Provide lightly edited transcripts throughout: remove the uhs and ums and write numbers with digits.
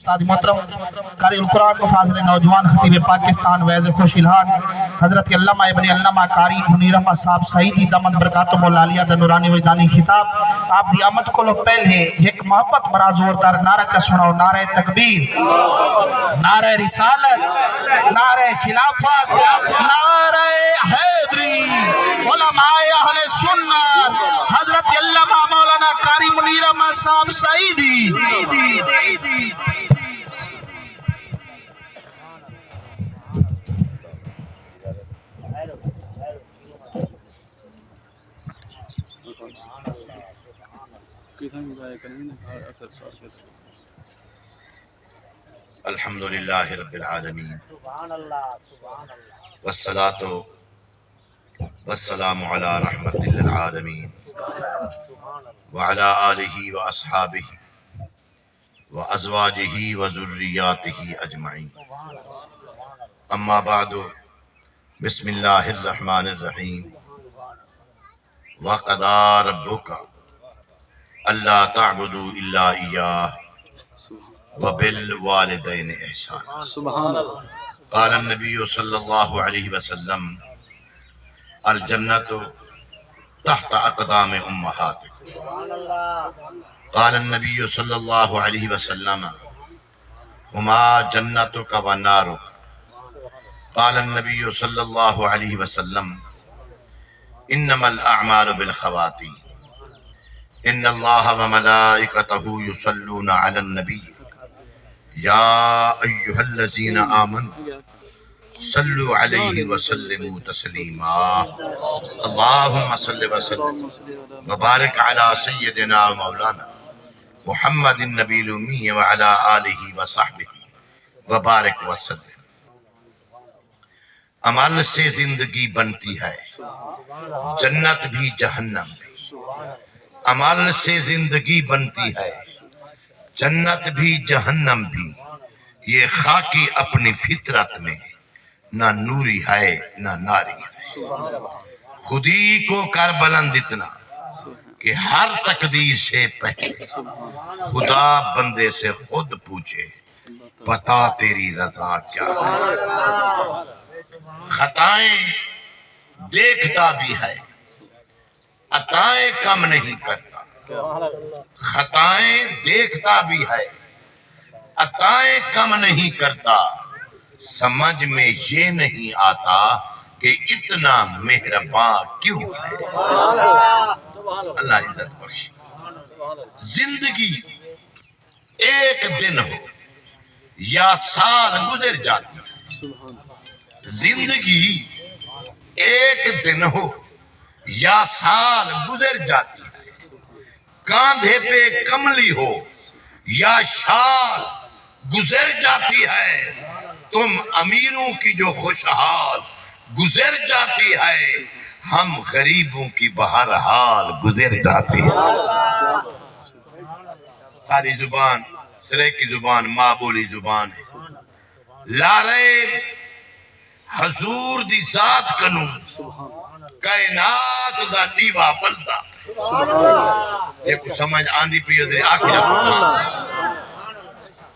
استاد محترم قاری القرآن و فاضل نوجوان خطیب پاکستان ویز خوش الہان حضرت علامہ ابن علامہ قاری منیر احمد صاحب سعیدی دامن برکاتہم العالیہ دا نورانی وجدانی خطاب آپ دی آمد کو لو پہلے ایک محبت برا زوردار نعرہ کا سناؤ، نعرہ تکبیر، نعرہ رسالت، نعرہ خلافت، نعرہ حیدری، علماء اہل سنت حضرت علامہ مولانا قاری منیر احمد صاحب سعیدی۔ الحمدللہ رب العالمین والصلاة والسلام علی رحمت للعالمین وعلی آلہ واصحابہ وازواجہ وذریاتہ اجمعین، اما بعد، بسم اللہ الرحمن الرحیم۔ وَقَضَىٰ رَبُّكَ أَلَّا تَعْبُدُوا إِلَّا إِيَّاهُ وَبِالْوَالِدَيْنِ إِحْسَانًا۔ قال النبی صلی اللہ علیہ وسلم الجنة تحت اقدام امہاتکم۔ قال النبی صلی اللہ علیہ وسلم ہما جنتک و نارک۔ قال النبی صلی اللہ علیہ وسلم انما الاعمال بالخواتیم، ان اللہ وملائکتہ یصلون علی النبی یا ایہا الذین آمنوا صلوا علیہ وسلموا تسلیما۔ اللہم صل وسلم وبارک علی سیدنا و مولانا محمد النبی الامی وعلی آلہ وصحبہ وبارک وسلم۔ عمل سے زندگی بنتی ہے، جنت بھی جہنم بھی۔ عمل سے زندگی بنتی ہے، جنت بھی جہنم بھی۔ یہ خاکی اپنی فطرت میں نہ نوری ہے نہ ناری ہے۔ خودی کو کر بلند اتنا کہ ہر تقدیر سے پہلے خدا بندے سے خود پوچھے بتا تیری رضا کیا ہے۔ خطائیں دیکھتا بھی ہے، عطائیں کم نہیں کرتا۔ خطائیں دیکھتا بھی ہے، عطائیں کم نہیں کرتا۔ سمجھ میں یہ نہیں آتا کہ اتنا مہربان کیوں ہے۔ اللہ عزت بخش۔ زندگی ایک دن ہو یا سال گزر جاتی ہے۔ زندگی ایک دن ہو یا سال گزر جاتی ہے۔ کاندھے پہ کملی ہو یا شال گزر جاتی ہے۔ تم امیروں کی جو خوشحال گزر جاتی ہے، ہم غریبوں کی بہرحال گزر جاتی ہے۔ ساری زبان سرے کی زبان ماں بولی زبان ہے۔ لارے حضور دی ذات کنو کائنات دا دیوا بلدا۔ یہ کو سمجھ آندھی پی ادھر آخری سبحان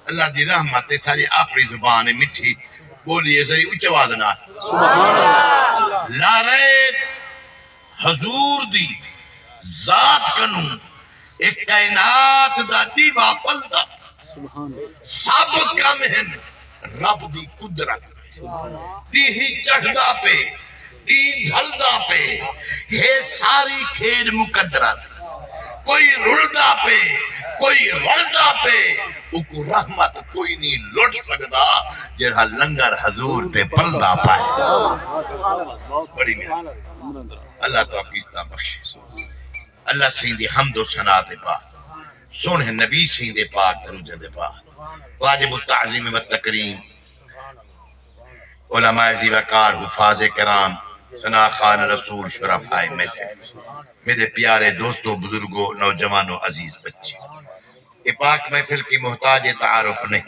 اللہ دی رحمت ساری اپنی زبان مٹھی بولی ہے، ساری اچوادنا۔ لارے حضور دی ذات کنو ایک کائنات دا دیوا بلدا۔ سب کم ہیں رب دی قدرت، ہی چکھدا پہ ڈی جھلدا پہ ہے ساری کھیڑ مقدرت۔ کوئی رلدا پہ کوئی رلدا پہ اکو رحمت کوئی نہیں لٹ سکدا جرہا لنگر حضور تے پلدا پائے۔ بڑی مہربانی اللہ تو آپ کی استعمال بخشے۔ اللہ سیندی حمد و ثنا دے پاک، سونے نبی سیندے پاک درود دے پاک۔ واجب التعظیم و تکریم علماء زیوکار حفاظ کرام ثنا خان رسول شرفائے محفل، میرے پیارے دوستوں بزرگوں نوجوانوں عزیز بچے، یہ پاک محفل کی محتاج تعارف نہیں۔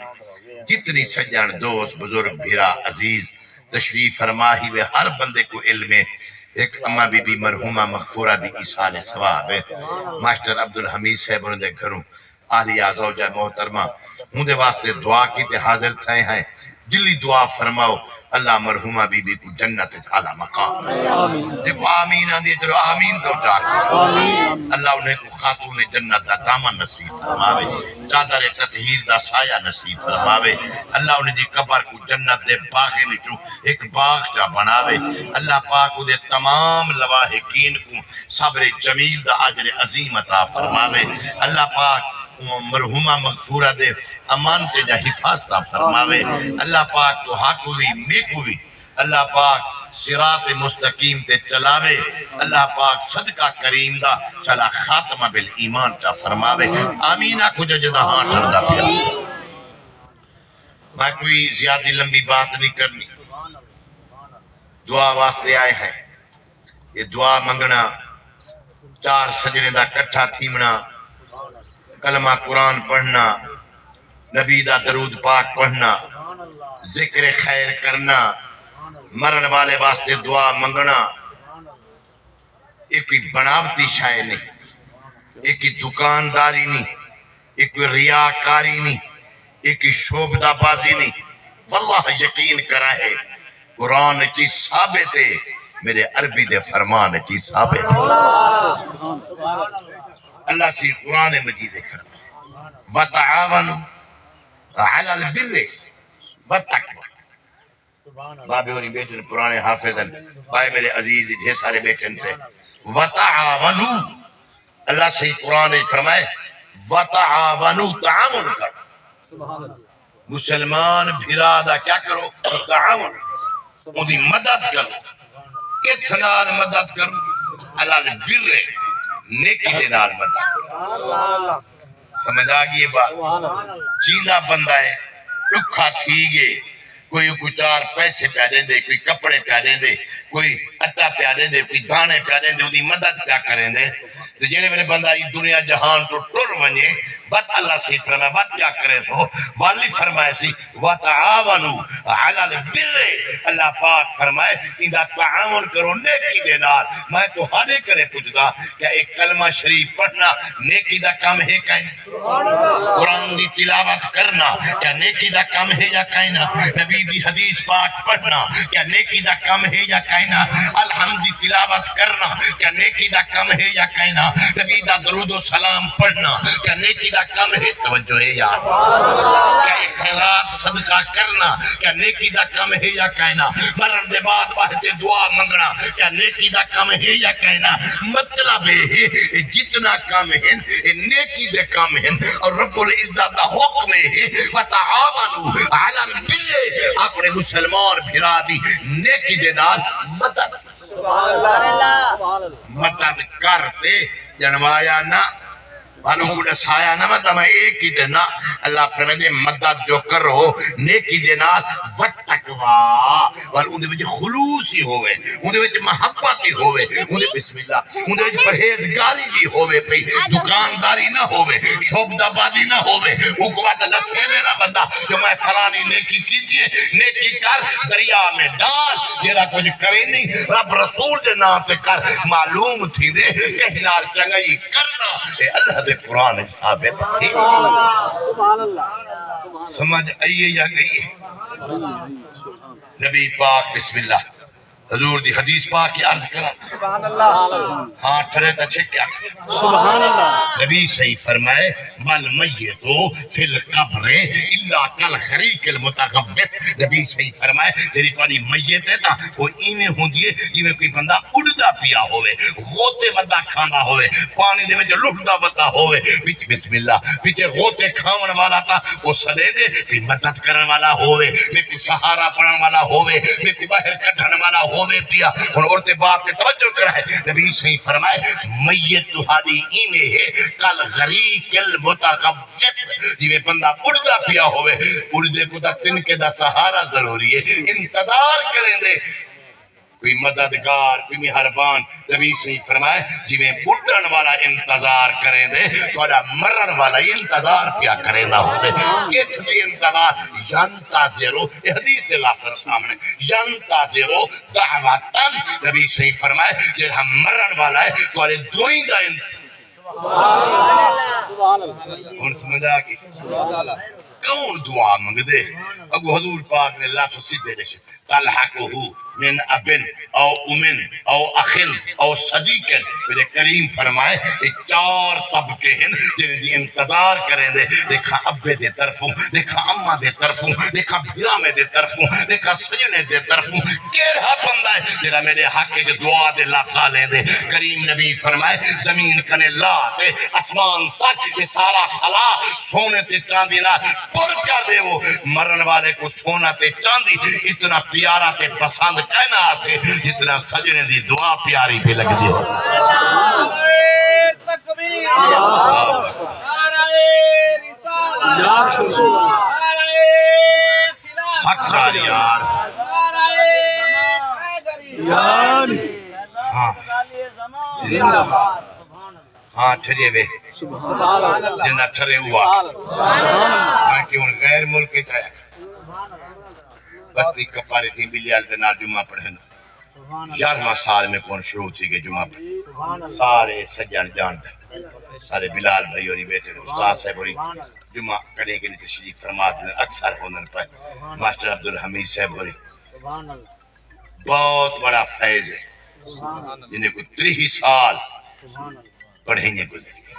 جتنی سجن دوست بزرگ بھیرا عزیز تشریف فرما ہی وہ ہر بندے کو علم ہے۔ ایک اماں بی بی مرحومہ مغفورہ دی ایصال ثواب ہے۔ ماسٹر عبدالحمید صاحب انہوں نے گھروں اہلیہ زوجہ محترمہ مجھے واسطے دعا کی تے حاضر تھے ہیں دلی دعا فرماؤ اللہ مرحومہ بی بی کو جنت اعلیٰ مقام دیکھو آمین آندھی چلو آمین تو چاک اللہ انہیں کو خاتون جنت دا دامن نصیب فرماوے چادر تطہیر دا سایہ نصیب فرماوے اللہ انہیں دی قبر کو جنت دے باغے وچوں ایک باغ جا بناوے اللہ پاک انہیں تمام لواحقین کو صبر جمیل دا اجر عظیم عطا فرماوے اللہ پاک مرحومہ مغفورہ دے امانتے جا حفاظتہ فرماوے اللہ پاک تو حق ہوئی نیک ہوئی اللہ پاک صراط مستقیم تے چلاوے اللہ پاک صدقہ کریم دا چلا خاتمہ بالایمان تا فرماوے آمین آکھو جدا ہاں ٹھردہ پیا میں کوئی زیادہ لمبی بات نہیں کرنی دعا واسطے آئے ہیں یہ دعا منگنا چار سجنے دا کٹھا تھیمنا کلمہ قرآن پڑھنا نبی دا درود پاک پڑھنا ذکر خیر کرنا مرن والے واسطے دعا منگنا ایک کوئی بناوتی شائع نہیں ایک کوئی دکانداری نہیں ایک کوئی ریاکاری نہیں ایک کوئی شوبدہ بازی نہیں واللہ یقین کرا ہے قرآن کی ثابت ہے میرے عربی دے فرمان کی ثابت ہے اللہ سے قرآن مجید فرمان وَتَعَاوَنُوا عَلَى الْبِرِّ وَالتَّقْوَىٰ بابے اور بیٹھن پرانے حافظ ہیں بھائی میرے عزیز ڈھیر سارے بیٹھن تھے وَتَعَاوَنُوا اللہ سے قرآن فرمائے وَتَعَاوَنُوا تعاون کر مسلمان بھرادہ کیا کرو تعاون ان کی مدد کرو کتنال مدد کرو اللہ نے بر نیکی دے نال مدد سمجھ آگئی یہ بات جیندہ بندہ ہے رکھا تھی گے کوئی چار پیسے پیا دیں دے کوئی کپڑے پیا دیں دے کوئی اٹا پیا دیں دے کوئی دانے پیا دیں دے انہی مدد پیا کریں دے تو جنہیں میرے بندہ یہ دنیا جہان تو ٹر ونجے وقت اللہ سے فرمائے وقت کیا کرے سو والی فرمائے سی وَتَعَاوَنُوا عَلَى الْبِرِّ اللہ پاک فرمائے اندہ تعاون کرو نیکی دے نال میں تو ہانے کرے پوچھتا کہ ایک کلمہ شریف پڑھنا نیکی دا کام ہے کہیں قرآن دی تلاوت کرنا کیا نیکی دا کام ہے یا کہیں نبی دی حدیث پاک پڑھنا کیا نیکی دا کام ہے یا کہیں الحمد دی تلاوت کرنا کیا نیکی دا کام ہے یا کہیں نبی دا درود و سلام پڑھنا کیا نیکی دا کام ہے توجہ ہے یا کیا خیرات صدقہ کرنا کیا نیکی دا کام ہے یا کہنا مرن دے بعد باہتے دعا منگنا کیا نیکی دا کام ہے یا کہنا مطلب ہے جتنا کام ہے نیکی دے کام ہے اور رب العزت دا حکم ہے وَتَعَاوَنُوا عَلَى الْبِرِّ اپنے مسلمان بھرا دی نیکی دے نال مدد مدد کرتے جنوایا نہ والوں کو دسایا نہ مطلب ایک ہی دینا اللہ فرمائے دے مدد جو کرو نیکی دینا وَتَّقْوَىٰ وال اندھے وچ خلوص ہی ہوئے اندھے وچ محبت ہی ہوئے اندھے بسم اللہ اندھے وچ پرہیزگاری بھی ہوئے پئی دکانداری نہ ہوئے شعبدہ بازی نہ ہوئے حکومت نسیوے نہ بندہ جو میں فلانی نیکی کیجئے نیکی کر دریا میں ڈال جیرا کچھ کرے نہیں رب رسول دے نام تے کر معلوم تھی دے کہیں نال چنگئی کرنا اے اللہ دے قرآن ثابت ہے سمجھ آئیے یا گئی ہے نبی پاک بسم اللہ حضور دی حدیث پاک کی عرض کرا سبحان اللہ ہاں ٹھرے تا چھے کیا کرتا سبحان اللہ نبی صحیح فرمائے مل میتو فی القبر اللہ کل خریق المتغوث نبی صحیح فرمائے میری توانی میت ہے تا وہ ایمیں ہوں دیئے جیویں کوئی بندہ اڑدا پیا ہوئے غوطے ودا کھانا ہوئے پانی دے میں جو لٹدا ودا ہوئے بیچ بسم اللہ بیچے غوطے کھاون والا تا وہ سلے دے کوئی مدد کرن والا ہوئے میں کوئی سہارا پڑھن والا ہوئے میں کوئی باہر کٹھن والا ہوئے پیا ان عورتیں بات نے توجہ کرا ہے نبی صحیح فرمائے میت تہاڈی ایمیں ہے کل غریق المتغوث جیویں بندہ اڑدا پیا ہوئے اڑدے کو تا تن کے دا سہارا ضروری ہے انتظار کریں دے کوئی مددگار کوئی مہربان نبی صحیح فرمائے جیویں بڑھن والا انتظار کریں دے تو مرن والا انتظار پیا کریں نہ ہو دے یہ تھی انتظار ینتظرو یہ حدیث دے لافظ سامنے ینتظرو دعوتاً نبی صحیح فرمائے یہ ہم مرن والا ہے تو دوئیں دا ہن سمجھا کہ کون دعا منگ دے اگو حضور پاک نے لفظ سیدھے لکھے تلحقہ من ابن او امن او اخن او صدیقن. میرے کریم فرمائے یہ چار طبقے ہیں جنہیں دی انتظار کریں دے. دیکھا ابے دے طرفوں، دیکھا اماں دے طرفوں، دیکھا بھیرامے دے طرفوں، دیکھا سجنے دے طرفوں. کیڑا بندہ ہے جنہا میرے حق کے دعا دے لفظہ لیں دے. کریم نبی فرمائے زمین کنے لا تے اسمان تک یہ سارا خلا سونے تے چاندی نہ پر کر دے. وہ مرن والے کو سونا تے چاندی اتنا پیارا تے پسند کہنا آسے جتنا سجنے دی دعا پیاری بھی لگ دی ہو. حق چاری یار. ہاں ٹھرے وے جنہ ٹھرے ہوا میں کہ ان غیر ملک کی طرح بستی کپاری تھی بلیال دنار جمعہ پڑھے نا 11واں سال میں کون شروع تھی کہ جمعہ پڑھے سارے سجان جانتے سارے بلال بھائی اور بیٹے استاد صاحب اور جمعہ کرنے کے لیے تشریف فرماتے ہیں اکثر ہونے پہ ماسٹر عبدالحمید صاحب اور بہت بڑا فیض ہے جنہیں کوئی 30 سال پڑھیں گے گزر گئے.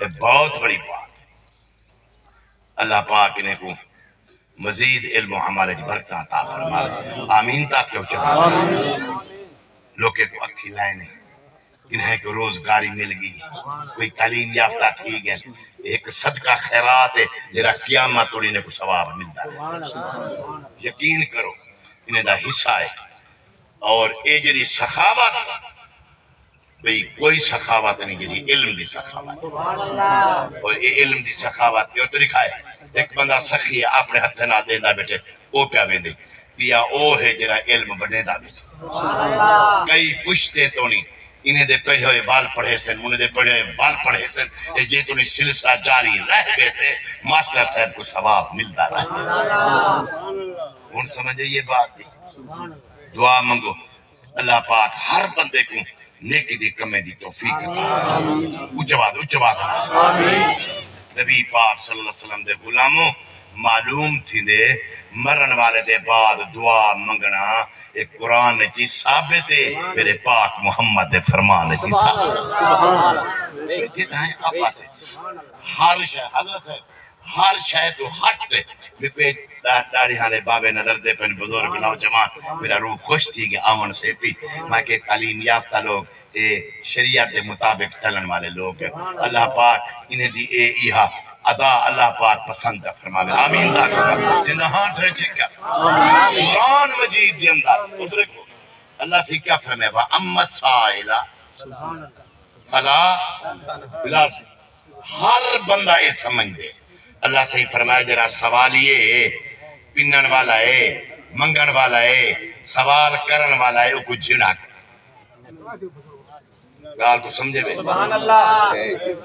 یہ بہت بڑی بات ہے. اللہ پاک انہیں کو مزید علم و عمل کی برکت عطا فرمائے. آمین. تاکہ وہ چلا لوگے کو اکھی لائے نہیں انہیں کو روزگاری مل گئی کوئی تعلیم یافتہ تھی گئے ایک صدقہ خیرات ہے جرا قیامت اور انہیں کو ثواب ملتا ہے. یقین کرو انہیں دا حصہ ہے. اور اے جری سخاوت بھئی کوئی سخاوت نہیں جری علم دی سخاوت اور اے علم دی سخاوت یہ طریقہ ہے ایک بندہ سخی ہے اپنے ہتھے نہ دینا بیٹے او پیا ویندے پیا او ہے جرا علم بنے دا بیٹے. کئی پشتے تو نہیں انہیں دے پڑھے ہوئے وال پڑھے سن انہیں دے پڑھے ہوئے وال پڑھے سن اے جے تو نہیں سلسلہ جاری رہ گئے سے ماسٹر صاحب کو ثواب ملتا رہا. ان سمجھے یہ بات دی. دعا منگو اللہ پاک ہر بندے کو نیکی دی کمے دی توفیق عطا فرمائے. اونچا بات نبی پاک صلی اللہ علیہ وسلم دے غلاموں معلوم تھی دے مرن والے دے بعد دعا منگنا ایک قرآن جی ثابت ہے میرے پاک محمد دے فرمان جی ثابت ہے. جتنا ہے ابا سے ہر شاہ حضرت صاحب ہر شاہ تو ہٹ دے میں پہ داری حالے بابے نظر دے پہنے بزرگ نوجوان میرا روح خوش تھی کہ آمن سے تھی میں کہ تعلیم یافتہ لوگ شریعت دے مطابق چلن والے لوگ ہیں. اللہ پاک انہیں دی ایہا ادا اللہ پاک پسند فرمائے. آمین. تاکہ جنہ ہاتھ رہے چکا قرآن مجید دی اندر ادھر کو اللہ سے کیا فرمائے وَأَمَّا السَّائِلَ فَلَا بلا سے ہر بندہ یہ سمجھ دے. اللہ سے فرمائے جرا سوال یہ پنن والا ہے منگن والا ہے سوال کرن والا ہے وہ کچھ جھڑا گال کو سمجھے بے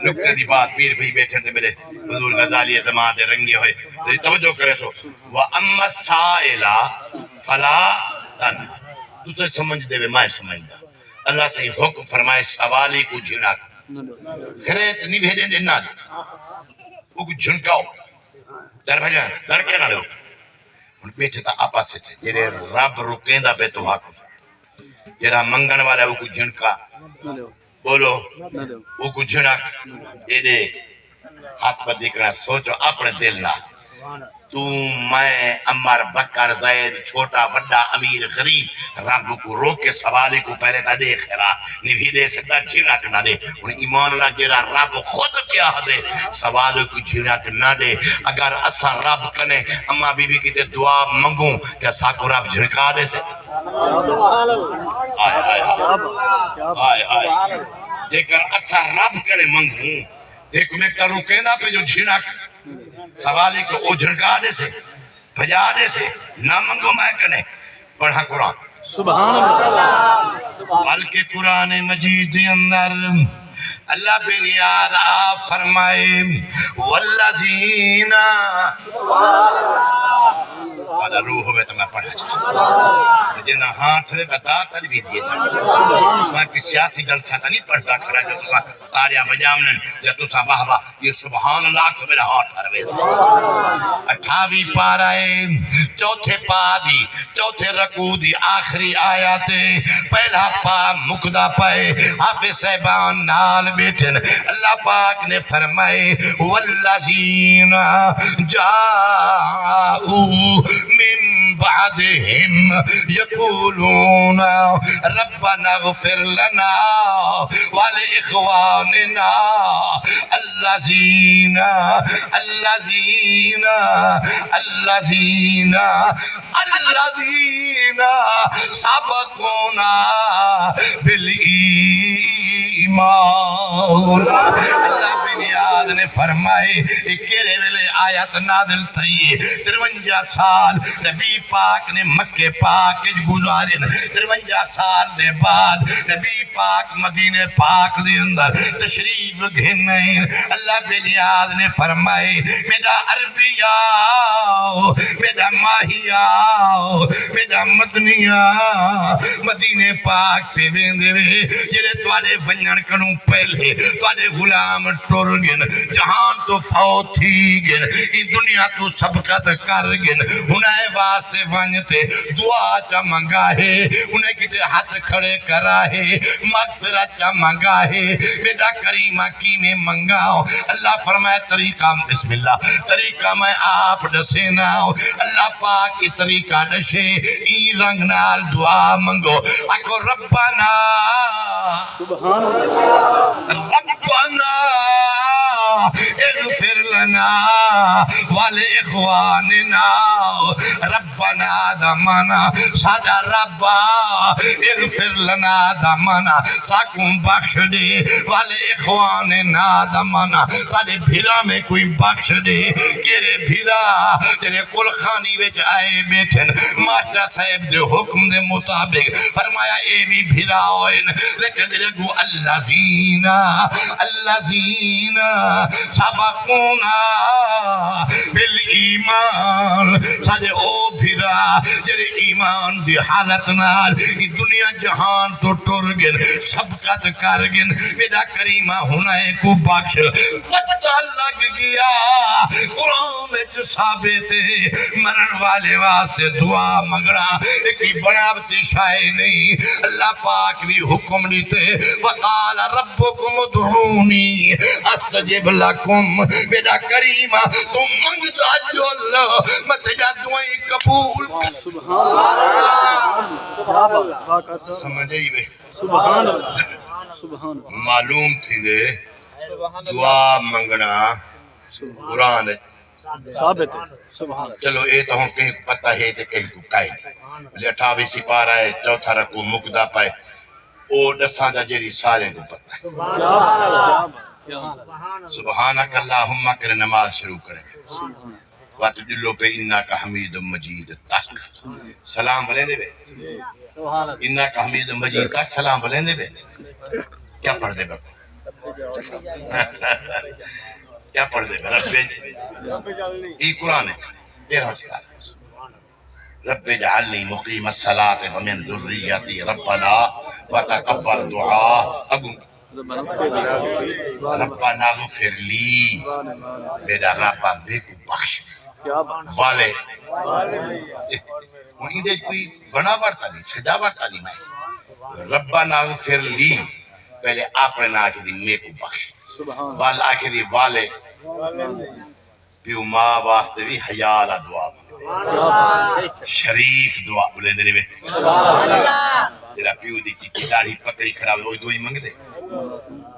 نکتہ دی بات پیر بھئی بیٹھے تھے میرے حضور غزالی زمان دے رنگے ہوئے تیری توجہ کرے سو وَأَمَّا السَّائِلَ فَلَا تَنْهَرْ دوسرے سمجھ دے بے میں سمجھ دا. اللہ سے حکم فرمائے سوالی کو جھڑا خریت نہیں بھیجیں دے نہ دے وہ کو جھنکاؤ در بھجان در کے نہ لو ان بیٹھے تا آپا سے تھے جیرے رب رکیں دا بے تو حق جیرا منگن والا وہ کو جھنکا بولو وہ کو جھنک یہ دیکھ ہاتھ پر دیکھنا سوچو اپنے دل نہ تو میں عمر بکر زید چھوٹا وڈا امیر غریب رب کو روک کے سوالی کو پہلے تا دے خیرہ نہیں دے سکتا جھنک نہ دے انہیں ایمان نہ گرا رب خود کیا دے سوال کو جھنک نہ دے. اگر اسا رب کنے اما بی بی کی تے دعا منگوں کہ اسا کو رب جھنکا دے سے آئے آئے جے کر اسا رب کنے منگوں دیکھ میں تا روکیں دا پہ جو جھنک سوالی کو او جھنکا دے سے بھجا دے سے نہ منگو میں کنے پڑھا قرآن سبحان اللہ بلکہ قرآن مجید کے اندر اللہ بنیاد فرمائے والذین قال روح ہوئے تو میں پڑھا چاہتا جنہ ہاں تھرے دا تلوی دیے جانا میں کہ سیاسی جلسہ تا نہیں پڑھتا کھڑا جو تو تاریاں بجامنن یا تو سا واہ واہ یہ سبحان اللہ سے میرا ہاتھ ہروے سے 28 پارہ چوتھے پا دی چوتھے رکوع دی آخری آیات پہلا پا مقدہ پائے حافظ صاحبان نال بیٹھن اللہ پاک نے فرمائے والذین جاؤ من بعدهم يقولون ربنا اغفر لنا ولإخواننا الذين سبقونا بالإيمان اللہ بنیاد نے فرمائے اکیرے ویلے آیت نازل تھی 53 سال نبی پاک نے مکہ پاک گزارن 53 سال دے بعد نبی پاک مدینہ پاک دے اندر تشریف گھنائیں اللہ بنیاد نے فرمائے میرا عربی آؤ میرا ماہی آؤ میرا مدنی آؤ مدینہ پاک پہ ویندے وے جنہیں توارے ونجن کنوں پہلے توارے غلام ٹور گن جہان تو فوت تھی گن ای دنیا تو سبقت کر گن انہیں واسطے ونجتے دعا چا منگا ہے انہیں کتے ہاتھ کھڑے کرا ہے مغفرت چا منگا ہے بیٹا کریمہ کی میں منگاؤ اللہ فرمائے طریقہ بسم اللہ طریقہ میں آپ ڈسینا اللہ پاک کی طریقہ ڈشے ای رنگ نال دعا منگو اکو ربنا ربنا اغفر لنا ولإخواننا ربنا دمنا سادا ربا اغفر لنا دمنا ساکوں بخش دے ولإخواننا دمنا سادے بھیرا میں کوئی بخش دے کیرے بھیرا تیرے کل خانی ویچ آئے بیٹھن ماسٹر صاحب دے حکم دے مطابق فرمایا اے بھی بھیرا ہوئن لیکن تیرے کو الذین سبقونا بالایمان سادے او بھیرا جرے ایمان دی حالت نال دنیا جہان تو ٹر گن سبقت کر گن بیٹا کریمہ ہنائے کو بخش پتہ لگ گیا قرآن جو ثابت مرن والے واسطے دعا منگنا ایک بناوتی شائع نہیں اللہ پاک بھی حکم دیتے وقال ربکم ادعونی استجب لکم بیٹا کریمہ تم منگتا جو اللہ میں تجھا دعائیں قبول کر سمجھئی بے معلوم تھی دے دعا منگنا قرآن چلو اے تو ہم کہیں پتہ ہے تے کہیں کو کائیں لے 28 سپارہ ہے چوتھا رکو مقدہ پائے او دساں جا جیری سارے کو پتہ ہے سبحانک اللہم کر نماز شروع کریں بات دلوں پہ انکا حمید مجید تک سلام بلیں دے بے انکا حمید مجید تک سلام بلیں دے بے کیا پڑھ دے بے کیا پڑھ دے بے رب ای قرآن ہے 13 سکار رب جعلنی مقیم الصلاة ومن ذریتی ربنا وتقبل دعا ابو ربنا غفر لی میرا ربا بے کو بخش والے وہیں دے کوئی بنا ورتا نہیں سجا ورتا نہیں میں ربنا غفر لی پہلے اپنے ناکہ دی میں کو بخش والا آکے دی والے پیو ماں واسطے بھی حیالہ دعا شریف دعا بلے دے رہے تیرا پیو دی چکی داڑھی پکڑی کھڑا ہوئے وہی دعائی منگ دے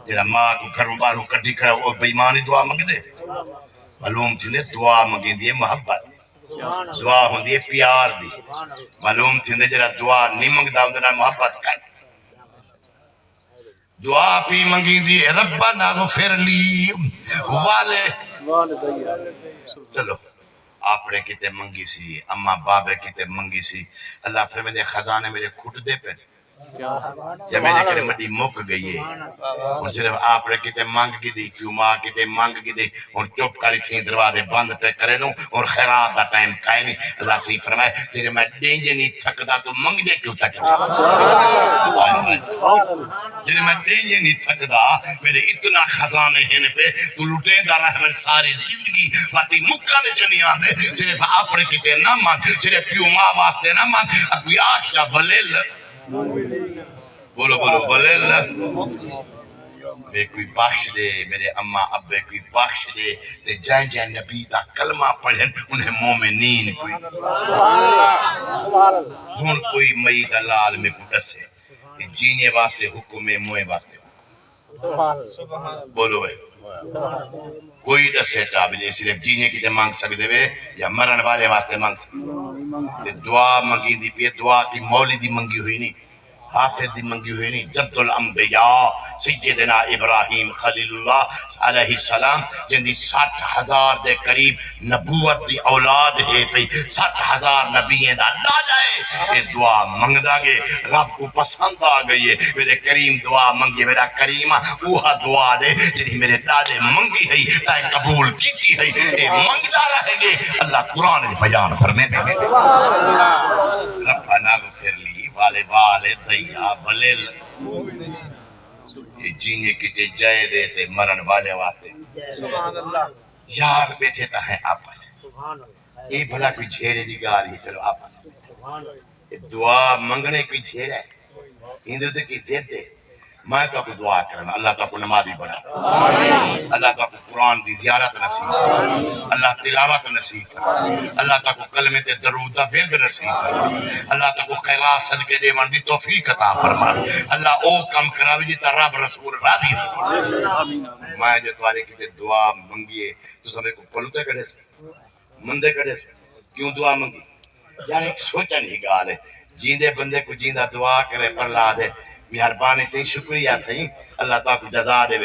تیرا ماں کو گھروں باروں کٹی کھڑا ہوئے بیمانی دعا منگ دے معلوم تھی نے دعا منگیں دیئے محبت دعا ہوں دیئے پیار دی معلوم تھی نے جرا دعا نہیں منگ دا اندر محبت کر دعا پی منگیں دیئے ربنا غفر لی والے چلو آپ نے کتے منگی سی اماں بابے کتے منگی سی اللہ فرمائے دے خزانے میرے کھٹ دے پہ یا میرے کرے مڈی مک گئی ہے اور صرف آپ نے کتے مانگ کی دی کیوں ماں کتے مانگ کی دی اور چپ کری تھی دروازے بند پہ کرے نو اور خیرات دا ٹائم کھائے نہیں اللہ صحیح فرمائے تیرے میں ڈینجے نہیں تھکدا تو منگ دے کیوں تھکدا جنہیں میں ڈینجے نہیں تھکدا میرے اتنا خزانے ہیں پہ تو لٹے دا رحمن ساری زندگی واتی مکہ نے چنی آدھے صرف آپ نے کتے نہ مانگ صرف پیو ماں واسطے نہ مانگ ابھی آخیا ولیل بولو بولو ولیل میں کوئی بخش دے میرے اماں ابے کوئی بخش دے تے جائیں جائیں نبی دا کلمہ پڑھیں انہیں مومنین کوئی ہون کوئی مئی دلال میں کو ڈسے جینے واسطے حکم موئے واسطے بولو بھائی کوئی ڈسے چابلے صرف جینے کی تے مانگ سکتے ہوئے یا مرن والے واسطے مانگ سکتے دعا منگی دی پہ دعا کی مولی دی منگی ہوئی نہیں حافظ دی منگی ہوئی نہیں جد الانبیاء سیدنا ابراہیم خلیل اللہ علیہ السلام جن دی 60,000 دے قریب نبوت دی اولاد ہے پئی 60,000 نبییں دا ڈاڈا ہے یہ دعا منگ دا گے رب کو پسند آ گئی ہے میرے کریم دعا منگی میرا کریم اوہا دعا دے جنہی میرے ڈاڈے منگی ہے تائے قبول کی ہے یہ منگ دا رہے گے اللہ قرآن بیان فرمے دے ربنا غفر لی والے والے دیا ولیل یہ جینے کی تے جائے دے تے مرن والے واسطے یار بیٹھے تا ہیں آپس یہ بھلا کوئی جھیڑے دی گالی چلو آپس یہ دعا منگنے کوئی جھیڑا ہے ہندو تے کی زید دے میں تو کو دعا کرنا اللہ تو کو نمازی بنا اللہ تو کو قرآن دی زیارت نصیب فرما اللہ تلاوت نصیب فرما اللہ تو کو کلمے تے درود دا ورد نصیب فرما اللہ تو کو خیرات صدقے دے من دی توفیق عطا فرما اللہ او کم کراوی جی تا رب رسول راضی فرما میں جو تمہارے کی تے دعا منگیے تو سمے کو پلوتے کڑے سے مندے کڑے سے کیوں دعا منگی یار ایک سوچا نہیں گال ہے جیندے بندے کو جیندہ دعا کرے پر لا دے مہربانی سے شکریہ صحیح اللہ تعالیٰ کو جزا دے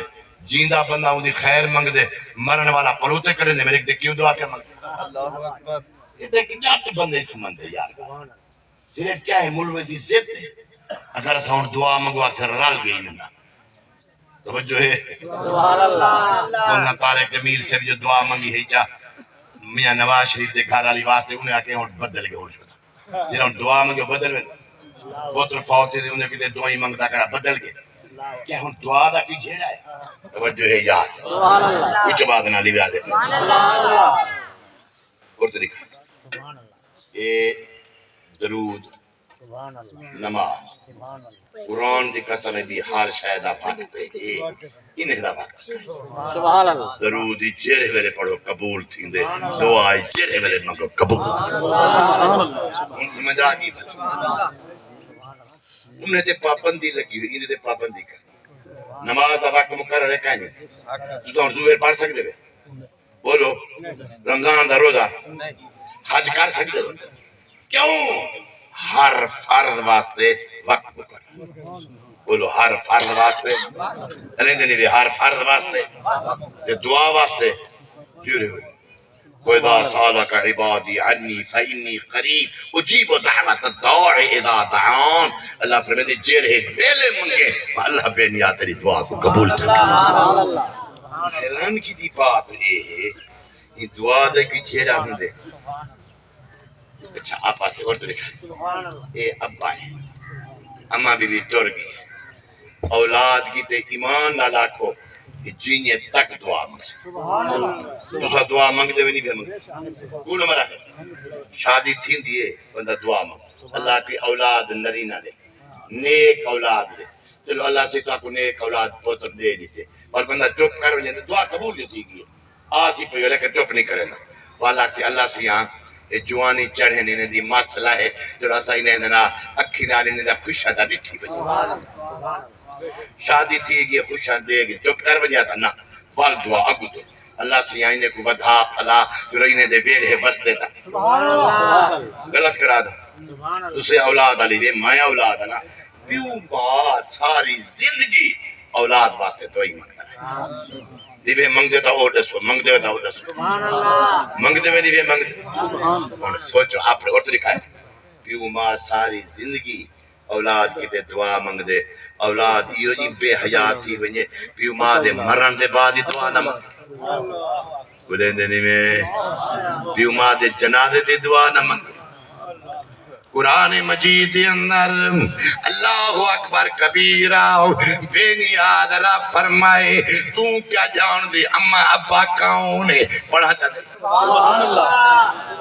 جیندہ بندہ ان دی خیر منگ دے مرن والا پلوتے کریں دے میرے ایک دے کیوں دعا کیا منگ دے یہ دیکھ جاٹ بندے سمند ہے یار صرف کیا ہے ملوے دی زد ہے اگر اساں دعا منگوا سے رل گئی نہ توجہ ہے سبحان اللہ مولانا طارق جمیل سے بھی جو دعا منگی ہے چاہ میاں نواز شریف دے گھر والی واسطے انہیں آکے ہوں بدل گئے ہو شدہ جنہوں دعا منگے بدل گئے پوتر فوتی دے انہیں کتے دعائی منگتا کرا بدل گئے کیا ہم دعا دا کی جھیڑا ہے توجہ ہے یاد کچھ بات نہ لیویا دے اور تو دکھا اے درود نماز قرآن دی قسم بھی ہر شاید پاکتے ہیں انہیں دا پاکتے درود جرے ویلے پڑھو قبول تھی دے دعائی جرے ویلے منگو قبول ان سمجھا کی انہیں تے پابندی لگی ہوئی انہیں تے پابندی کر نماز دا وقت مقرر ہے کہیں تو ہم زوہر پڑھ سکتے ہیں بولو رمضان دا روزہ حج کر سکتے ہیں کیوں ہر فرض واسطے وقت مقرر بولو ہر فرض واسطے علیندے نہیں ہر فرض واسطے تے دعا واسطے جورے ہوئے وَإِذَا سَأَلَكَ عِبَادِي عَنِّي فَإِنِّي قَرِيبٌ أُجِيبُ دَعْوَةَ الدَّاعِ إِذَا دَعَانِ اللہ فرماتے جرے ویلے منگے اللہ بے نیا تیری دعا کو قبول کرے حیران کی دی بات یہ ہے یہ دعا دے کی جھیرا ہوں دے اچھا آپا سے اور تو دکھا اے ابا ہے اماں بی بی ٹور گئی اولاد کی تے ایمان نہ لاکھو جینے تک دعا مانگ دوسرا دعا مانگ دے نہیں بھی مانگ کو نمبر ہے شادی تھی دیئے بندہ دعا مانگ اللہ کی اولاد نرینہ دے نیک اولاد دے چلو اللہ سے تو نیک اولاد پوتر دے دیتے اور بندہ چپ کر وجہ دعا قبول جو تھی گئی آسی پہ لیکن چپ نہیں کرے نا اللہ سے یہاں جوانی چڑھے نہیں دی مسئلہ ہے جو رسائی نے دینا اکھی نالی نے دا خوشہ دا ڈٹھی بجی شادی تھی گئی خوشہ دے گئی چپ کر بجیا تھا نا وال دعا اگو تو اللہ سے آئینے کو بدھا پھلا جو رہینے دے ویڑے بستے تھا غلط کرا دا تسے اولاد علی دے مایا اولاد علا پیو با ساری زندگی اولاد واسطے تو ہی مانگتا ہے دیوے منگ دیتا ہو ڈسو منگ دیتا ہو ڈسو منگ دے میں دیوے منگ دے اور سوچو آپ نے اور تو لکھا ہے پیو ماں ساری زندگی اولاد کی تے دعا منگ دے اولاد یہ جی بے حیات تھی ونجے پیو ماں دے مرن دے بعد ہی دعا نہ منگ بلین دے نہیں میں پیو ماں دے جنازے تے دعا نہ منگ قرآن مجید اندر اللہ اکبر کبیرہ بے نیاد را فرمائے تو کیا جان دی اماں ابا کون ہے پڑھا چاہتے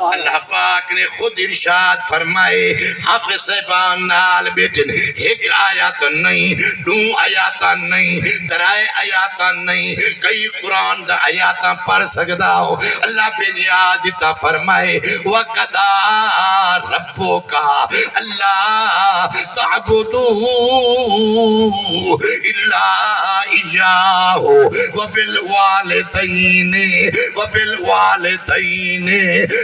اللہ پاک نے خود ارشاد فرمائے حافظ صاحبان نال بیٹن ایک آیات نہیں دو آیات نہیں ترائے آیات نہیں کئی قرآن دا آیات پڑھ سکتا ہو اللہ بے نیاد تا فرمائے وَقَدَا رَبُّكَ اللہ تعبدوا الا اياه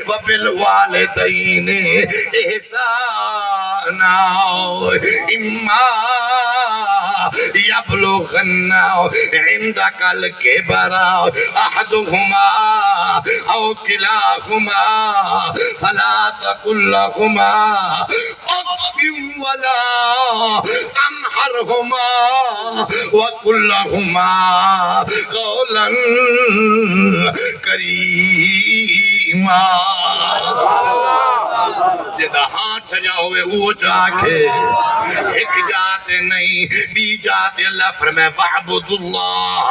وبالوالدين احسانا اما يبلغن عندك الكبر احدهما او كلاهما فلا تقل لهما اف ولا تنهرهما وقل لهما قولا کریما جدا ہاتھ جاؤے وہ جا کے ایک جاتے نہیں بی جاتے اللہ فرمائے وَعْبُدُ اللَّهَ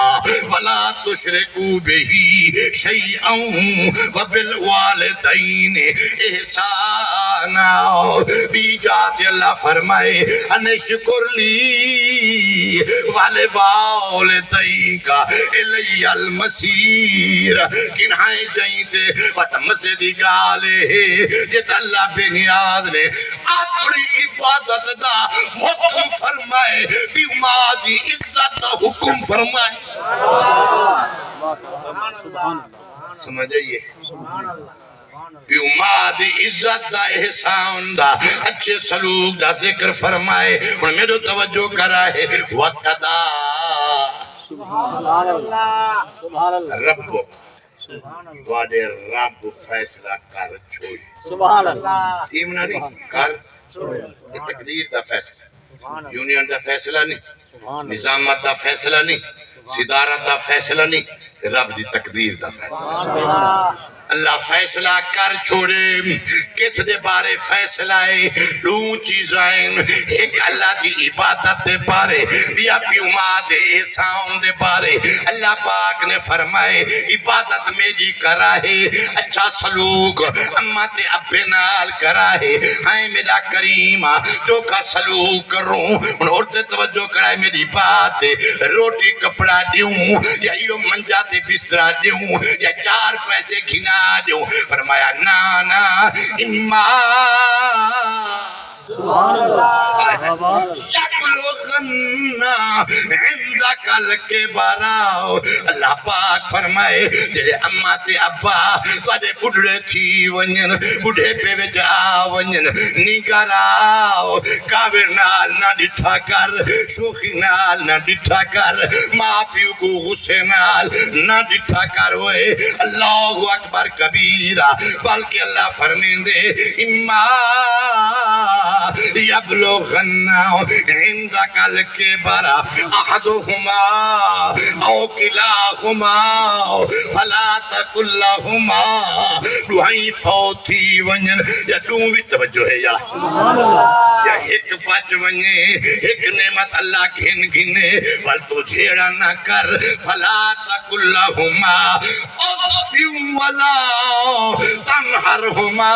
وَلَا تُشْرِكُوا بِهِ شَيْئًا وَبِالْوَالِدَيْنِ احسانا بی جاتے اللہ فرمائے انشکر لی وَلِوَالِدَيْكَ إِلَيَّ الْمَسِيرَ کنہائے جائیتے وَتَ مسجدی گالے جت اللہ بے نیاد نے اپنی عبادت دا حکم فرمائے بیمار دی عزت دا حکم فرمائے سمجھئیے بیمار دی عزت دا احسان دا اچھے سلوک دا ذکر فرمائے اور میرے توجہ کرائے وَقَدَا رب دوادے رب فیصلہ کر چھوڑی تیمنا نہیں کر یہ تقدیر دا فیصلہ یونین دا فیصلہ نہیں نظامت دا فیصلہ نہیں صدارت دا فیصلہ نہیں رب دی تقدیر دا فیصلہ اللہ فیصلہ کر چھوڑے کس دے بارے فیصلہ ہے دو چیزائیں ایک اللہ دی عبادت دے بارے یا پیوما دے احسان دے بارے اللہ پاک نے فرمائے عبادت میری کراہے اچھا سلوک اماں تے ابے نال کراہے ہائے میرا کریمہ چوکھا سلوک کروں ان عورتیں توجہ کرائے میری بات روٹی کپڑا دیوں یا یوں منجا تے بسترا دیوں یا 4 پیسے گھنا دیوں فرمایا نانا اما یبلغن عندک الکبر اللہ پاک فرمائے جڑے اماں تے ابا تواڈے بڈھڑے تھی ونجن بڈھے پے وچ آ ونجن نگاہ آؤ کاوڑ نال نہ ڈٹھا کر شوخی نال نہ ڈٹھا کر ماں پیو کو غصے نال نہ ڈٹھا کر ہوئے اللہ اکبر کبیرہ بلکہ اللہ فرمیندے اما يبلغن عندك الكبر احدهما او كلاهما فلا تقل لهما دعائی فوتی ونجن یا دوں بھی توجہ ہے یا یا ایک بچ ونجے ایک نعمت اللہ گھن گھنے ول تو جھیڑا نہ کر فلا تقل لهما اف ولا تنهرهما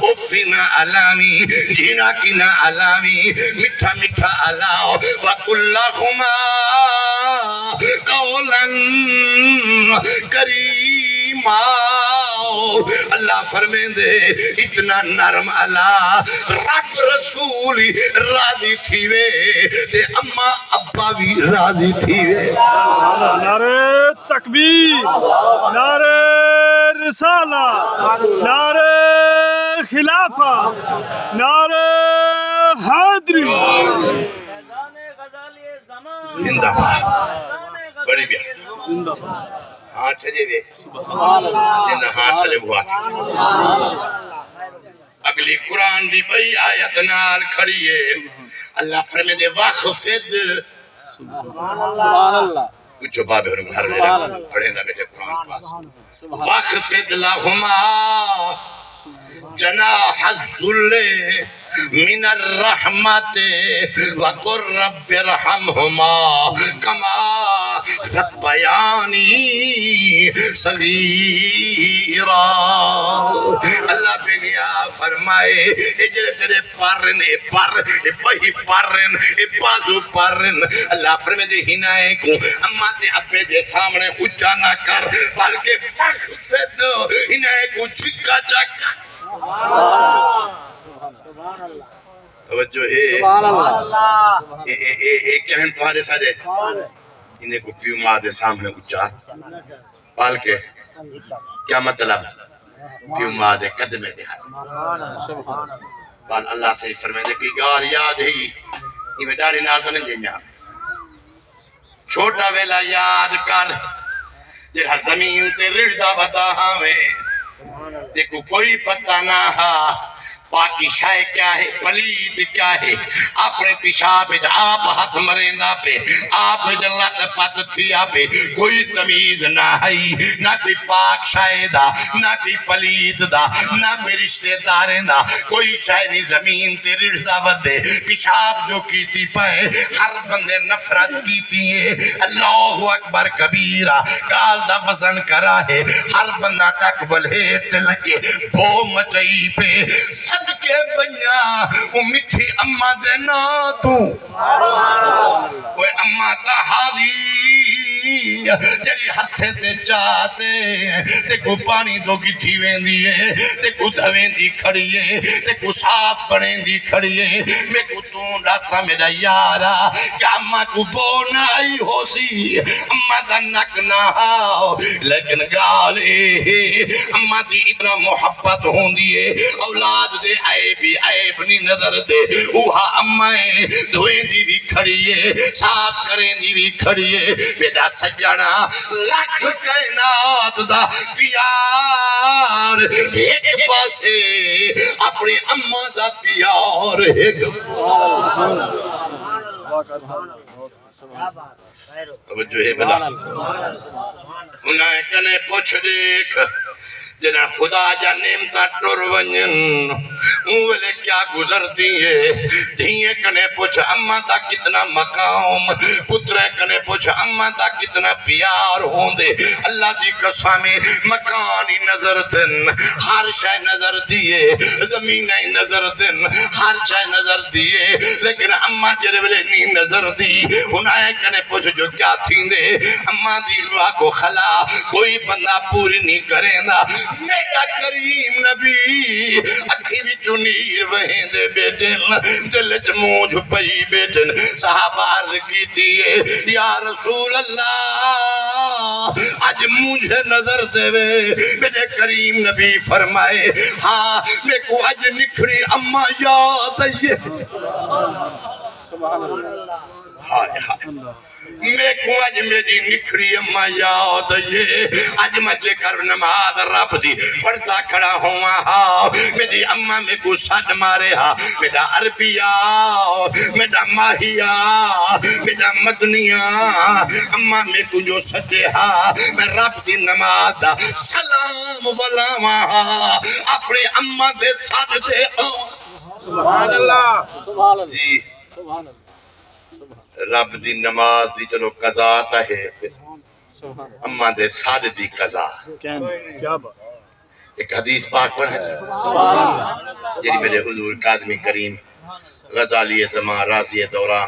افنا علامی گھنا کنا علامی مٹھا مٹھا علاو وَقُلْ لَهُمَا قَوْلًا کریما اللہ فرمین دے اتنا نرم اللہ رب رسول راضی تھی وے تے اما ابا بھی راضی تھی وے نعرہ تکبیر نعرہ رسالہ نعرہ خلافہ نعرہ حیدری زندہ باد بڑی بیا ہاں چھجے دے جنہ ہاں چھلے وہ آتی اگلی اگلی قرآن دی بئی آیت نال کھڑی ہے اللہ فرمے دے واخفد پوچھو بابے انہوں گھر لے رہے پڑھے نہ بیٹے قرآن پاس واخفد لہما جناح الذل من الرحمت وقر رب ارحمهما كما ربياني صغيرا اللہ بنیا فرمائے اجرے تیرے پارن اے پر اے بہی پارن اے بازو پارن اللہ فرمائے دے ہنائے کو اما تے ابے دے سامنے اچھا نہ کر بلکہ فخفد ہنائے کو چھکا چکا توجہ ہے ایک کہن تمہارے سارے انہیں کو پیو ماں دے سامنے اچھا پال کے کیا مطلب پیو ماں دے قدمے دے پال اللہ سے فرمائے دے کہ گار یاد ہے یہ میں ڈاری نار تو نہیں دینا چھوٹا ویلا یاد کر جرہا زمین تے رڑدہ بتا ہمیں دیکھو کوئی پتہ نہ ہا پاکی شائع کیا ہے پلید کیا ہے اپنے پیشاب پہ آپ ہاتھ مریندا پہ آپ جلت پت تھیا پہ کوئی تمیز نہ ہے نہ کوئی پاک شائع دا نہ کوئی پلید دا نہ کوئی رشتہ داریں دا کوئی شائع نہیں زمین تے رڑدا ودے پیشاب جو کیتی پائے ہر بندے نفرت کیتی ہے اللہ اکبر کبیرہ گال دا وزن کرا ہے ہر بندہ ٹکبل ہیٹ لگے بھو مچئی پہ صدقے بنیا وہ مٹھی اممہ دینا تو وہ اممہ تحاوی جلی ہتھے تے چاہتے تے کو پانی دو کی تھیویں دیئے تے کو دھویں دی کھڑیے تے کو صاف بڑیں دی کھڑیے میں کو تون راسا میرا یارا کہ اممہ کو بونا ہی ہو سی اممہ دا نک نہ ہاؤ لیکن گالے اممہ دی اتنا محبت ہوں دیئے اولاد دے عیب نہیں نظر دے اوہا امائیں دھویں دی بھی کھڑیے صاف کریں دی بھی کھڑیے بیٹا سجانا لاکھ کائنات دا پیار ایک پاسے اپنی اماں دا پیار ایک توجہ ہے بلا انہیں کنے پوچھ دیکھ جنہیں خدا جا نعمتہ ٹر ونجن اولے کیا گزرتی ہے دھیئے کنے پوچھ اماں دا کتنا مقام پترے کنے پوچھ اماں دا کتنا پیار ہوں دے اللہ دی قسمیں مکانی نظر دن ہر شے نظر دیئے زمینیں نظر دن ہر شے نظر دیئے لیکن اماں جرے بلے نہیں نظر دی انہیں کنے پوچھ جو کیا تھیں دے اماں دی لوا کو خلا کوئی بندہ پوری نہیں کریں دا میرا کریم نبی اکھی بھی چنیر وہیں دے بیٹن دلچ موجھ پئی بیٹن صحابہ عرض کی تیئے یا رسول اللہ آج مجھے نظر دے وے میرے کریم نبی فرمائے ہاں میں کو آج نکھڑی اممہ یاد آئیے ہائے ہائے میں کو آج میری نکھڑی اممہ یاد آئیے آج مجھے کر نماز رب دی پڑھتا کھڑا ہوا ہاں میری اممہ میں کو سٹ مارے ہاں میرا عربیہ میرا ماہیہ میرا مدنیہ اممہ میں کو جو سٹے ہاں میں رب دی نماز دا سلام ولاما ہاں اپنے اممہ دے سٹ دے سبحان اللہ سبحان اللہ جی سبحان اللہ رب دی نماز دی چلو قضا تا ہے اماں دے ساڑھ دی قضا کیا بات ایک حدیث پاک پڑھا جی میرے حضور کاظمی کریم غزالی زمان راضی دوران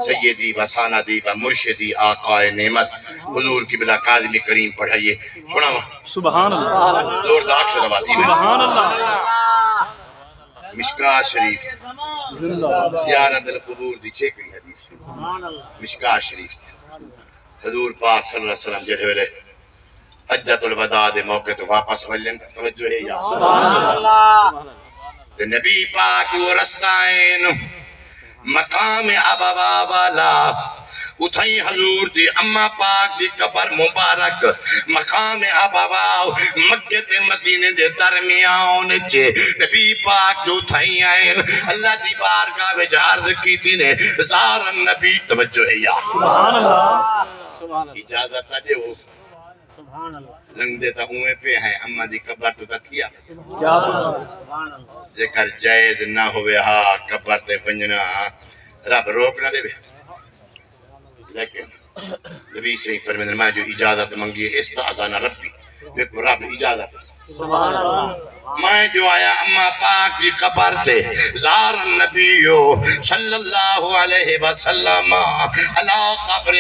سیدی و ساندی و مرشدی آقا نعمت حضور کی بلا کاظمی کریم پڑھائیے سنا سبحان اللہ زور دار شروعاتی میں سبحان اللہ مشکاہ شریف زیارت القبور دی چھیکڑی حدیث مشکاہ شریف حضور پاک صلی اللہ علیہ وسلم جڑے ویلے حجت الوداع دے موقع تو واپس ولن توجہ ہے یا سبحان اللہ تے نبی پاک وہ رستائن مقام ابوا والا اتھائی حضور دی اما پاک دی قبر مبارک مقام ابواو مکہ تے مدینے دے درمیان چے نبی پاک جو اتھائی آئین اللہ دی بارگاہ وچ عرض کیتی نے زار النبی توجہ ہے یا سبحان اللہ سبحان اللہ اجازت دے ہو سبحان اللہ لنگ دیتا ہوئے پہ ہیں اما دی قبر تو تھیا کیا سبحان اللہ جے جائز نہ ہوئے ہاں قبر تے ونجنا رب روک نہ دے بے لیکن نبی شریف فرمائے میں جو اجازت منگی استعاذنا ربی میں کو رب اجازت سبحان اللہ میں جو آیا اما پاک دی قبر تے زار النبیو صلی اللہ علیہ وسلم علی قبر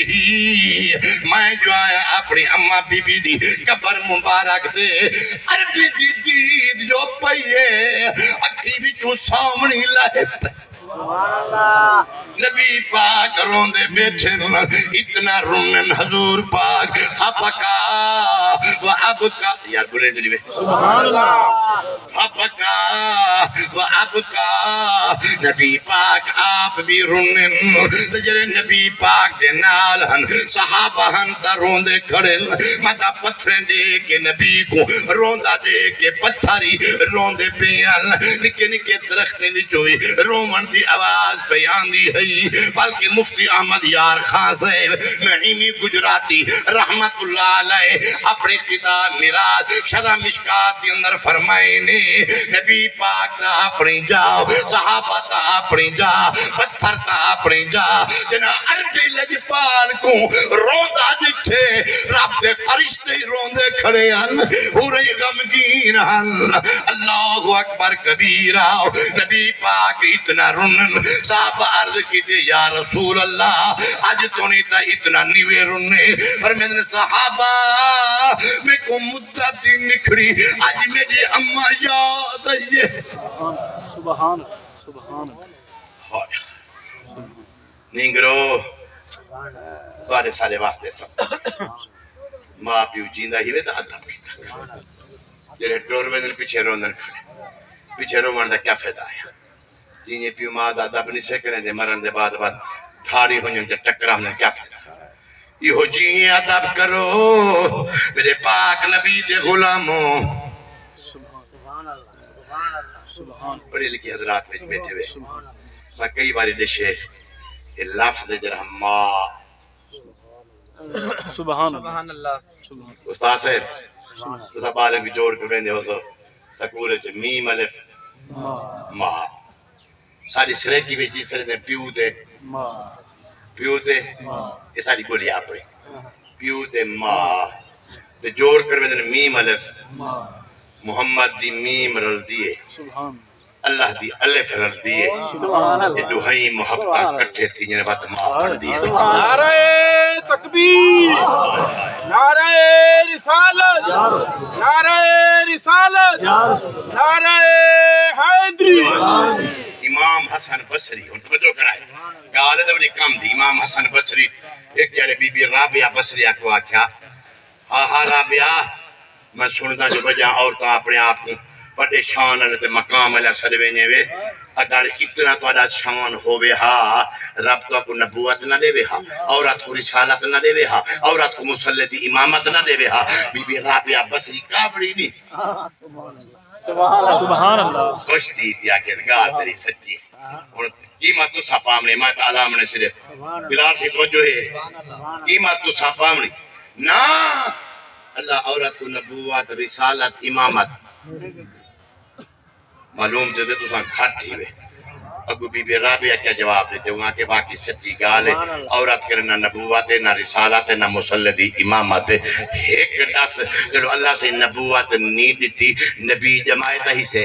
ہی میں جو آیا اپنی اما بی بی دی قبر مبارک تے عربی دی دید جو پئیے اکھی بھی جو سامنی لائے نبی پاک روندے بیٹھے اتنا رونن حضور پاک فبکا و ابکا یار بولے دلی بے سبحان اللہ فبکا و ابکا نبی پاک آپ بھی رونن تجرے نبی پاک دے نال ہن صحابہ ہن تا روندے کھڑے مدہ پتھریں دے کے نبی کو روندہ دے کے پتھری روندے پیان نکے نکے درختیں دی چوئی رومن دی آواز بیان دی ہے بلکہ مفتی احمد یار خان صاحب نعیمی گجراتی رحمت اللہ علیہ اپنے کتاب میراث شرح مشکات کے اندر فرمائے نے نبی پاک تا اپنی جاؤ صحابہ تا اپنی جا پتھر تا اپنی جا جنا عربی لجپال کو روندہ جٹھے رب دے فرشتے روندے کھڑے ہن پورے غمگین ہن اللہ اکبر کبیرہ نبی پاک اتنا رنن صاحب عرض کی تھی یا رسول اللہ آج تو نہیں تا اتنا نیوے رننے پر میں نے صحابہ میں کو مدت دن نکھڑی آج میری اممہ یاد آئیے سبحان سبحان نینگرو بارے سارے واسطے سب ماں پیو جیندہ ہی وے دا ادھم کی تک جنہیں ڈور میں دن پیچھے روندن کھڑے پیچھے روندن دا کیا فیدہ آیا جنہیں پیو ماں دا ادھب نہیں سے کریں دے مرن دے بعد دھاری ہونجن تے ٹکرہ ہونجن کیا فیدہ یہ ہو جنہیں ادھب کرو میرے پاک نبی دے غلاموں سبحان سبحان بڑے لکھی حضرات میں بیٹھے ہوئے میں کئی باری دشے یہ لفظ جرہم ماں سبحان اللہ استاد صاحب تو سب عالم کی جوڑ کے بندے ہو سو سکولے چھ میم الف ماں ساری سرے کی بیچی سرے نے پیو تے یہ ساری بولی آپڑے پیو تے ماں تے جوڑ کر بندے میم الف محمد دی میم رل دیئے اللہ دی الف رل دیئے یہ دوہائی محبتہ کٹھے تھی جنہیں بات ماں پڑھ دیئے نعرہ تکبیر نعرہ رسالت نعرہ رسالت نعرہ حیدری امام حسن بصری ان توجہ کرائے گالے دے بڑی کم دی امام حسن بصری ایک جارے بی بی رابعہ بصری کو آکھیا ہاں رابعہ میں سنتا جو بجا عورتاں اپنے آپ کو بڑے شان تے مقام اللہ سروینے وے اگر اتنا تو ادا شان ہوئے ہاں رب تو کو نبوت نہ دے وے ہاں عورت کو رسالت نہ دے وے ہاں عورت کو مسلطی امامت نہ دے وے ہاں بی بی رابعہ بصری کابڑی نہیں سبحان اللہ خوش دی تیا کہ گال تیری سچی ہے قیمت تو ساپامنی میں تعالیٰ نے صرف بلال سے توجہ ہے قیمت تو ساپامنی نا اللہ عورت کو نبوت رسالت امامت معلوم دے تو سان کھٹ ہی وے ابو بی بی رابعہ کیا جواب دیتے وہاں کے باقی سچی گال ہے عورت کرنا نبوت نہ رسالت نہ مسلطی امامت ایک ڈس جلو اللہ سے نبوت نہیں دیتی نبی جماعت ہی سے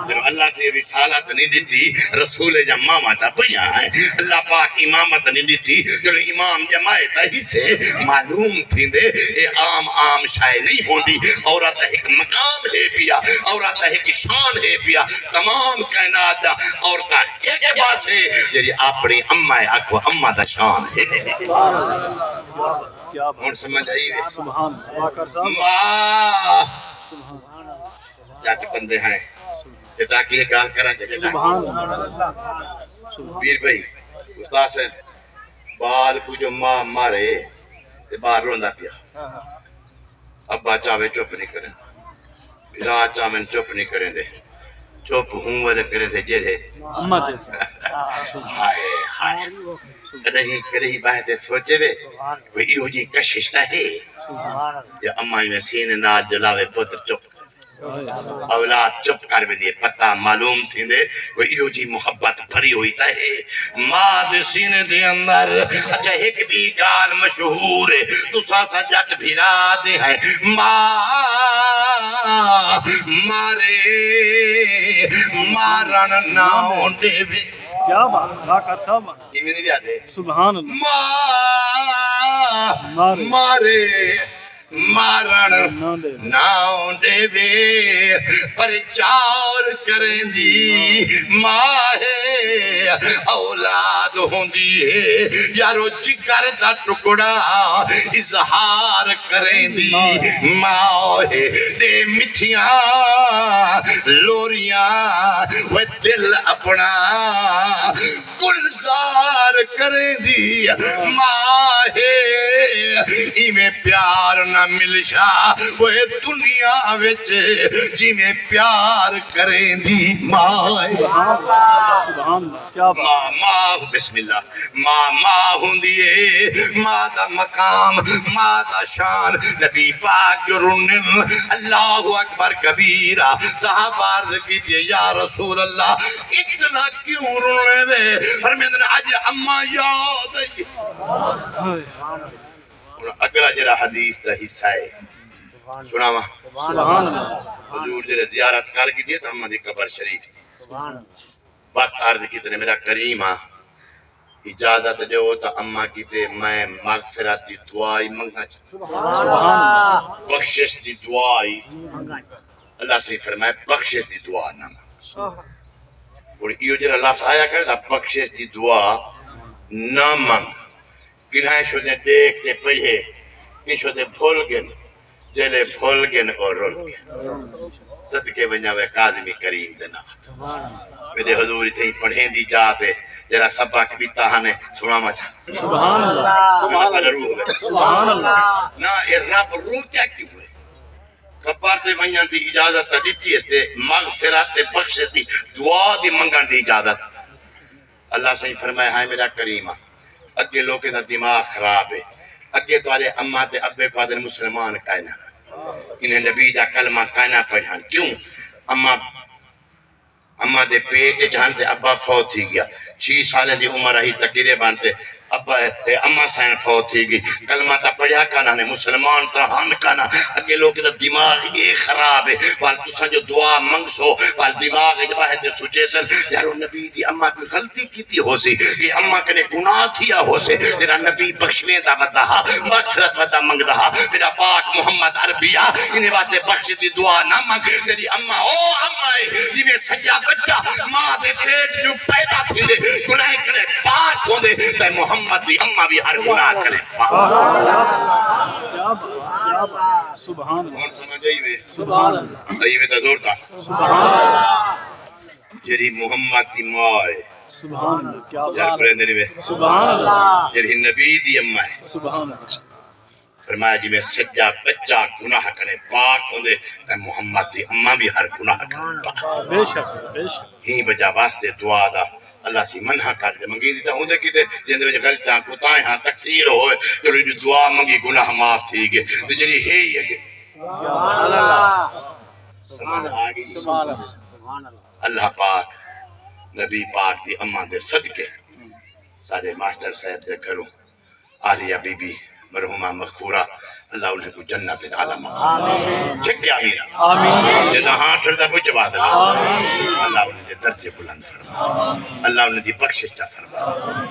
جب اللہ سے رسالت نہیں دیتی رسول جمامہ تا پہیا ہے اللہ پاک امامت نہیں دیتی جب امام جماعت ہی سے معلوم تھی دے اے عام شائع نہیں ہوندی عورت ایک مقام ہے پیا عورت ایک شان ہے پیا تمام کائنات دا عورتہ ایک باس ہے جیلی اپنی امہ اکو امہ دا شان ہے ہون سمجھ آئی وے سبحان اللہ ماں جاٹ بندے ہیں تے تاکہ یہ گال کرا چاہے سبحان اللہ پیر بھائی استاد سے بال کو جو ماں مارے تے باہر روندا پیا ابا چاہے چپ نہیں کریں بھرا چاہے چپ نہیں کریں دے چپ ہوں والے کریں دے جرے اما جیسے ہائے ہائے کدہیں بہتے سوچے وے کوئی ایہو جی کشش نہ ہے یا اما میں سینے نال جلاوے پتر چپ کر اولاد چپ کر بھی دیے پتہ معلوم تھی دے وہ ایہو جی محبت بھری ہوئی تا ہے ماں دے سینے دے اندر اچھا ایک بھی گال مشہور ہے تو ساسا جٹ بھیرا دے ہیں ماں مارے مارن ناؤں دے بھی کیا بات راکر صاحب یہ میں نہیں بھی آتے سبحان اللہ ماں مارے مارن نہ دے ناؤں دے بے پر چار کریں دی ماں ہے اولاد ہوندی ہے یارو جگر دا ٹکڑا اظہار کریں دی ماں ہے دے مٹھیاں لوریاں وہ دل اپنا گلزار کریں دی ماں ہے میں پیار نہ ملشا وہ دنیا وچ جی میں پیار کریں دی ماں سبحان اللہ کیا بات ماں بسم اللہ ماں ہوندی ہے ماں دا مقام ماں دا شان نبی پاک جو رنن اللہ اکبر کبیرہ صحابہ عرض کیجئے یا رسول اللہ اتنا کیوں رننے وے فرمیدن آج اما یاد ہے اگلا جرا حدیث دا حصہ ہے سنا ماں سبحان اللہ حضور جرے زیارت کر کی دیئے تو اما دی قبر شریف دی وقت عرض کی تے میرا کریم اجازت دے ہوتا اما کی تے میں مغفرت دی دعائی منگا چاہتا بخشش دی دعائی اللہ سے فرمائے بخشش دی دعا نہ مانگ اور یہ جرا لفظ آیا کرتا بخشش دی دعا نہ مانگ گناہ شدے دیکھتے پڑھے کہ شدے بھول گن جلے بھول گن اور رول گن صدقے بنجاوے قاظمی کریم دنات میرے حضوری تھے پڑھیں دی جاتے جرا سبق بھی تاہنے سنا مچا سبحان اللہ سبحان اللہ نا یہ رب روح کیا کیوں ہے کبار تے ونجن دی اجازت تا دیتی اس تے مغفرت تے بخشش دی دعا دی منگن دی اجازت اللہ سے فرمائے ہائے میرا کریمہ اگے لوگیں دا دماغ خراب ہے اگے تو آلے اممہ تے ابے پادر مسلمان کائنہ انہیں نبی دا کلمہ کائنہ پڑھان کیوں اممہ دے پیٹ جہاں تے ابا فوت ہی گیا 6 سالیں دی عمر ہی تکیرے بانتے ابا اممہ سائن فوت ہی گئی کلمہ تا پڑھیا کانا نے مسلمان تا ہن کانا اگے لوگ دا دماغ یہ خراب ہے وال تسا جو دعا منگ سو وال دماغ جبا ہے تے سوچے سن یارو نبی دی اممہ کوئی غلطی کیتی ہو سی کہ اممہ کنے گناہ تھیا ہو سے میرا نبی بخشنے دا ودا مغفرت ودا منگ دا میرا پاک محمد عربیہ انہیں واسطے بخش دی دعا نہ منگ تیری اممہ او اممہ ہے جی میں سجا بچہ ماں دے پیٹ جو پیدا تھی دے گناہ کرے پاک ہوں دے تے محمد بھی اممہ بھی ہر گناہ کرے پاک سبحان اللہ کون سمجھ آئی وے سبحان اللہ آئی وے تا زور تا سبحان اللہ جری محمد دی ماں ہے سبحان اللہ کیا یار بات پرندے نہیں وے سبحان اللہ جری نبی دی اممہ ہے سبحان اللہ فرمایا جی میں سجا بچہ گناہ کرے پاک ہوں دے تے محمد دی اممہ بھی ہر گناہ کرے پاک بے شک ہی وجہ واسطے دعا دا اللہ سی منحہ کر دے منگی دیتا ہوں دے کیتے جن دے وجہ غلطاں کوتاہیں ہاں تقصیر ہوئے جو دعا منگی گناہ معاف تھی گئے تو جنہی ہے ہی ہے سمجھ آگئی اللہ پاک نبی پاک دی اماں دے صدقے سارے ماسٹر صاحب دے گھروں عالیہ بی بی مرحومہ مغفورہ اللہ انہیں کو جنت عالم مغفورہ چھکے آمین آمین جدہ ہاں ٹھردا کو جواب دے اللہ انہیں دے درجے بلند فرما اللہ انہیں دی بخشش چا فرما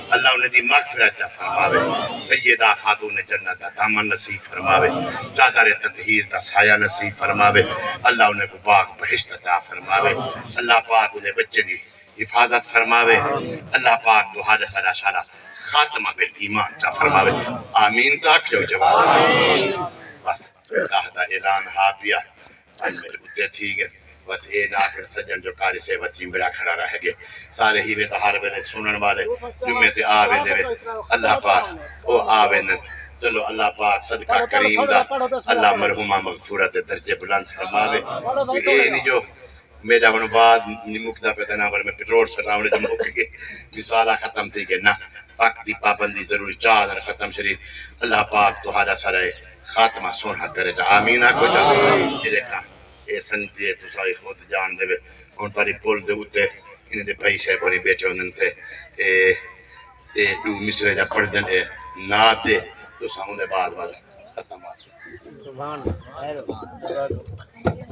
اللہ انہیں دی مغفرت چا فرماوے سیدہ خاتون جنت دا دامن نصیب فرماوے چادر تطہیر دا سایہ نصیب فرماوے اللہ انہیں کو پاک بہشت عطا فرماوے اللہ پاک انہیں بچے دی حفاظت فرماوے اللہ پاک تو حادث علا شالا خاتمہ بالایمان چا فرماوے آمین تاک جو جواب بس اللہ دا اعلان ہا پیا آج میرے اتنے تھی گئے وقت اے آخر سجن جو کاری سے وقت زمبرا کھڑا رہ گئے سارے ہی وے تہار ویلے سنن والے جمعے تے آوے دے اللہ پاک او آوے ن چلو اللہ پاک صدقہ کریم دا اللہ مرحومہ مغفورت درجے بلند فرماوے اے نہیں جو میرا ہن بعد نمکدا پہ تنا میں پیٹرول سٹاونے تے مک گئے مثالہ ختم تھی کہ نہ وقت دی پابندی ضروری چادر ختم شریف اللہ پاک تہاڈا سارے خاتمہ سونا کرے جا آمین کو جا جڑے کا اے سنتی تو سائی خود جان دے ہن تاری پول دے اوتے ان دے پیسے بنی بیٹھے ہوندن تے اے دو مصرے جا پڑھ دن اے نا دے تو سامنے بعد ختم سبحان اللہ